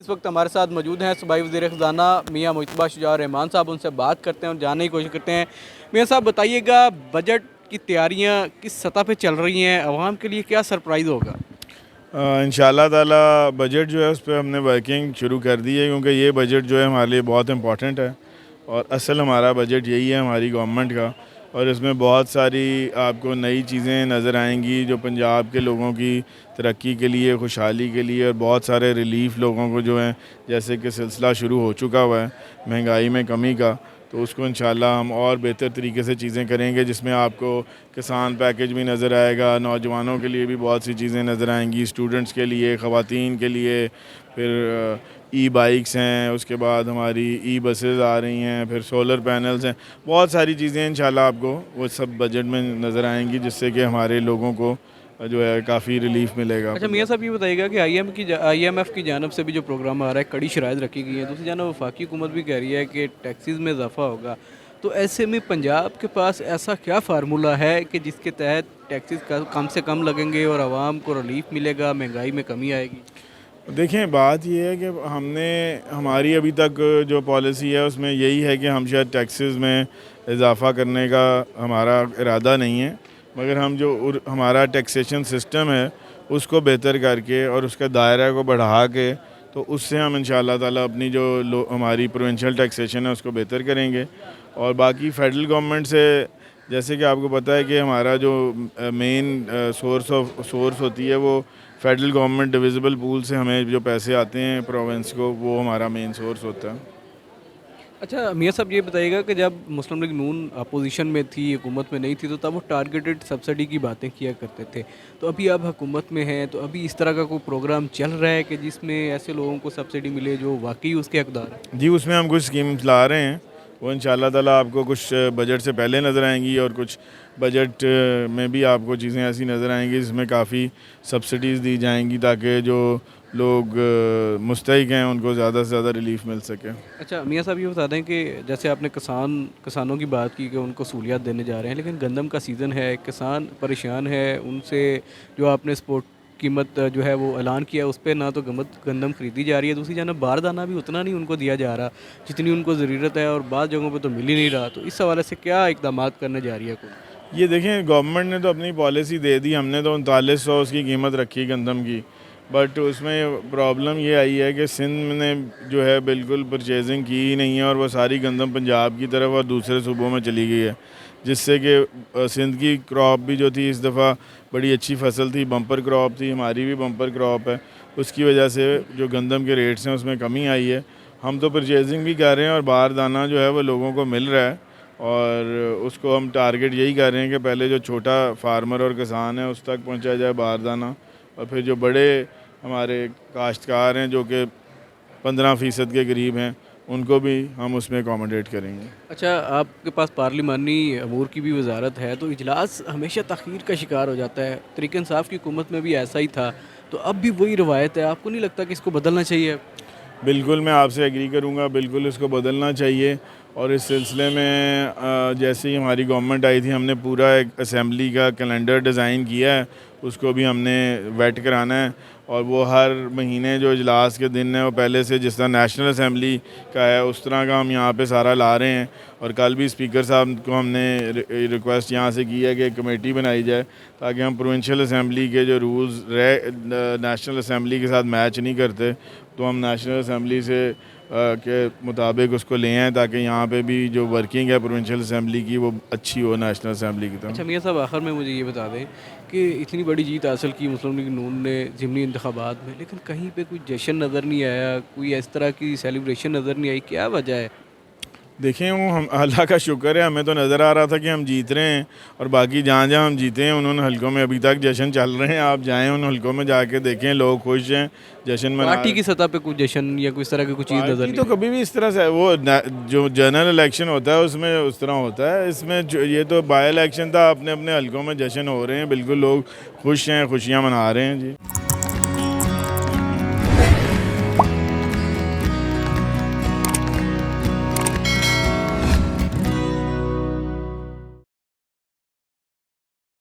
اس وقت ہمارے ساتھ موجود ہیں صوبائی وزیر خزانہ میاں مجتبیٰ شجاع الرحمان صاحب. ان سے بات کرتے ہیں اور جاننے کی کوشش کرتے ہیں. میاں صاحب بتائیے گا, بجٹ کی تیاریاں کس سطح پہ چل رہی ہیں, عوام کے لیے کیا سرپرائز ہوگا؟ انشاءاللہ تعالی بجٹ جو ہے اس پہ ہم نے ورکنگ شروع کر دی ہے, کیونکہ یہ بجٹ جو ہے ہمارے لیے بہت امپورٹنٹ ہے اور اصل ہمارا بجٹ یہی ہے ہماری گورنمنٹ کا. اور اس میں بہت ساری آپ کو نئی چیزیں نظر آئیں گی جو پنجاب کے لوگوں کی ترقی کے لیے, خوشحالی کے لیے, اور بہت سارے ریلیف لوگوں کو جو ہیں, جیسے کہ سلسلہ شروع ہو چکا ہوا ہے مہنگائی میں کمی کا, تو اس کو انشاءاللہ ہم اور بہتر طریقے سے چیزیں کریں گے, جس میں آپ کو کسان پیکیج بھی نظر آئے گا, نوجوانوں کے لیے بھی بہت سی چیزیں نظر آئیں گی, اسٹوڈنٹس کے لیے, خواتین کے لیے, پھر ای بائکس ہیں, اس کے بعد ہماری ای بسز آ رہی ہیں, پھر سولر پینلز ہیں, بہت ساری چیزیں انشاءاللہ آپ کو وہ سب بجٹ میں نظر آئیں گی, جس سے کہ ہمارے لوگوں کو جو ہے کافی ریلیف ملے گا. اچھا میاں صاحب یہ بتائیے گا کہ آئی ایم ایف کی جانب سے بھی جو پروگرام آ رہا ہے کڑی شرائط رکھی گئی ہیں, دوسری جانب وفاقی حکومت بھی کہہ رہی ہے کہ ٹیکسیز میں اضافہ ہوگا, تو ایسے میں پنجاب کے پاس ایسا کیا فارمولہ ہے کہ جس کے تحت ٹیکسیز کم سے کم لگیں گے اور عوام کو ریلیف ملے گا, مہنگائی میں کمی آئے گی؟ دیکھیں, بات یہ ہے کہ ہماری ابھی تک جو پالیسی ہے اس میں یہی ہے کہ ہم شاید ٹیکسز میں اضافہ کرنے کا ہمارا ارادہ نہیں ہے, مگر ہم جو ہمارا ٹیکسیشن سسٹم ہے اس کو بہتر کر کے اور اس کے دائرہ کو بڑھا کے, تو اس سے ہم انشاءاللہ تعالی اپنی جو ہماری پروونشل ٹیکسیشن ہے اس کو بہتر کریں گے. اور باقی فیڈرل گورنمنٹ سے, جیسے کہ آپ کو پتہ ہے کہ ہمارا جو مین سورس ہوتی ہے وہ فیڈرل گورنمنٹ ڈویزبل پول سے ہمیں جو پیسے آتے ہیں پروونس کو, وہ ہمارا مین سورس ہوتا ہے. اچھا میاں صاحب یہ بتائیے گا کہ جب مسلم لیگ نون اپوزیشن میں تھی, حکومت میں نہیں تھی, تو تب وہ ٹارگیٹڈ سبسڈی کی باتیں کیا کرتے تھے, تو ابھی آپ حکومت میں ہیں, تو ابھی اس طرح کا کوئی پروگرام چل رہا ہے کہ جس میں ایسے لوگوں کو سبسڈی ملے جو واقعی اس کے حقدار ہیں؟ جی, اس میں ہم کچھ اسکیمز لا رہے ہیں, وہ انشاءاللہ تعالی آپ کو کچھ بجٹ سے پہلے نظر آئیں گی, اور کچھ بجٹ میں بھی آپ کو چیزیں ایسی نظر آئیں گی جس میں کافی سبسڈیز دی جائیں گی, تاکہ جو لوگ مستحق ہیں ان کو زیادہ سے زیادہ ریلیف مل سکے. اچھا میاں صاحب یہ بتا دیں کہ جیسے آپ نے کسانوں کی بات کی کہ ان کو سہولیات دینے جا رہے ہیں, لیکن گندم کا سیزن ہے, کسان پریشان ہے, ان سے جو آپ نے سپورٹ قیمت جو ہے وہ اعلان کیا اس پہ نہ تو گندم خریدی جا رہی ہے, دوسری جانب باردانہ بھی اتنا نہیں ان کو دیا جا رہا جتنی ان کو ضرورت ہے, اور بعض جگہوں پہ تو مل ہی نہیں رہا, تو اس حوالے سے کیا اقدامات کرنے جا رہی ہے کوئی؟ یہ دیکھیں, گورنمنٹ نے تو اپنی پالیسی دے دی, ہم نے تو 3900 اس کی قیمت رکھی گندم کی, بٹ اس میں پرابلم یہ آئی ہے کہ سندھ نے جو ہے بالکل پرچیزنگ کی ہی نہیں ہے, اور وہ ساری گندم پنجاب کی طرف اور دوسرے صوبوں میں چلی گئی ہے, جس سے کہ سندھ کی کراپ بھی جو تھی اس دفعہ بڑی اچھی فصل تھی, بمپر کراپ تھی, ہماری بھی بمپر کراپ ہے, اس کی وجہ سے جو گندم کے ریٹس ہیں اس میں کمی آئی ہے. ہم تو پرچیزنگ بھی کر رہے ہیں اور باردانہ جو ہے وہ لوگوں کو مل رہا ہے, اور اس کو ہم ٹارگٹ یہی کر رہے ہیں کہ پہلے جو چھوٹا فارمر اور کسان ہے اس تک پہنچایا جائے باردانہ, اور پھر جو بڑے ہمارے کاشتکار ہیں جو کہ 15% کے قریب ہیں ان کو بھی ہم اس میں اکوموڈیٹ کریں گے. اچھا آپ کے پاس پارلیمانی امور کی بھی وزارت ہے, تو اجلاس ہمیشہ تاخیر کا شکار ہو جاتا ہے, تحریک انصاف کی حکومت میں بھی ایسا ہی تھا, تو اب بھی وہی روایت ہے, آپ کو نہیں لگتا کہ اس کو بدلنا چاہیے؟ بالکل, میں آپ سے ایگری کروں گا, بالکل اس کو بدلنا چاہیے. اور اس سلسلے میں جیسے ہی ہماری گورنمنٹ آئی تھی, ہم نے پورا ایک اسمبلی کا کیلنڈر ڈیزائن کیا ہے, اس کو بھی ہم نے ویٹ کرانا ہے, اور وہ ہر مہینے جو اجلاس کے دن ہیں وہ پہلے سے جس طرح نیشنل اسمبلی کا ہے اس طرح کا ہم یہاں پہ سارا لا رہے ہیں. اور کل بھی اسپیکر صاحب کو ہم نے ریکویسٹ یہاں سے کی ہے کہ ایک کمیٹی بنائی جائے, تاکہ ہم پروونشل اسمبلی کے جو رولز نیشنل اسمبلی کے ساتھ میچ نہیں کرتے, تو ہم نیشنل اسمبلی سے کے مطابق اس کو لے آئیں, تاکہ یہاں پہ بھی جو ورکنگ ہے پروونشل اسمبلی کی وہ اچھی ہو نیشنل اسمبلی کی طرح. اچھا میاں صاحب آخر میں مجھے یہ بتا دیں کہ اتنی بڑی جیت حاصل کی مسلم لیگ نون نے ضمنی انتخابات میں, لیکن کہیں پہ کوئی جشن نظر نہیں آیا, کوئی اس طرح کی سیلیبریشن نظر نہیں آئی, کیا وجہ ہے؟ دیکھیں, وہ اللہ کا شکر ہے, ہمیں تو نظر آ رہا تھا کہ ہم جیت رہے ہیں, اور باقی جہاں جہاں ہم جیتے ہیں انہوں حلقوں میں ابھی تک جشن چل رہے ہیں. آپ جائیں ان حلقوں میں جا کے دیکھیں, لوگ خوش ہیں, جشن منا پارٹی کی سطح پہ کوئی جشن یا کوئی اس طرح کی کوئی چیز نظر پارٹی نہیں تو آئی؟ کبھی بھی اس طرح سے, وہ جو جنرل الیکشن ہوتا ہے اس میں اس طرح ہوتا ہے, اس میں یہ تو بائی الیکشن تھا, اپنے اپنے حلقوں میں جشن ہو رہے ہیں, بالکل لوگ خوش ہیں, خوشیاں منا رہے ہیں. جی.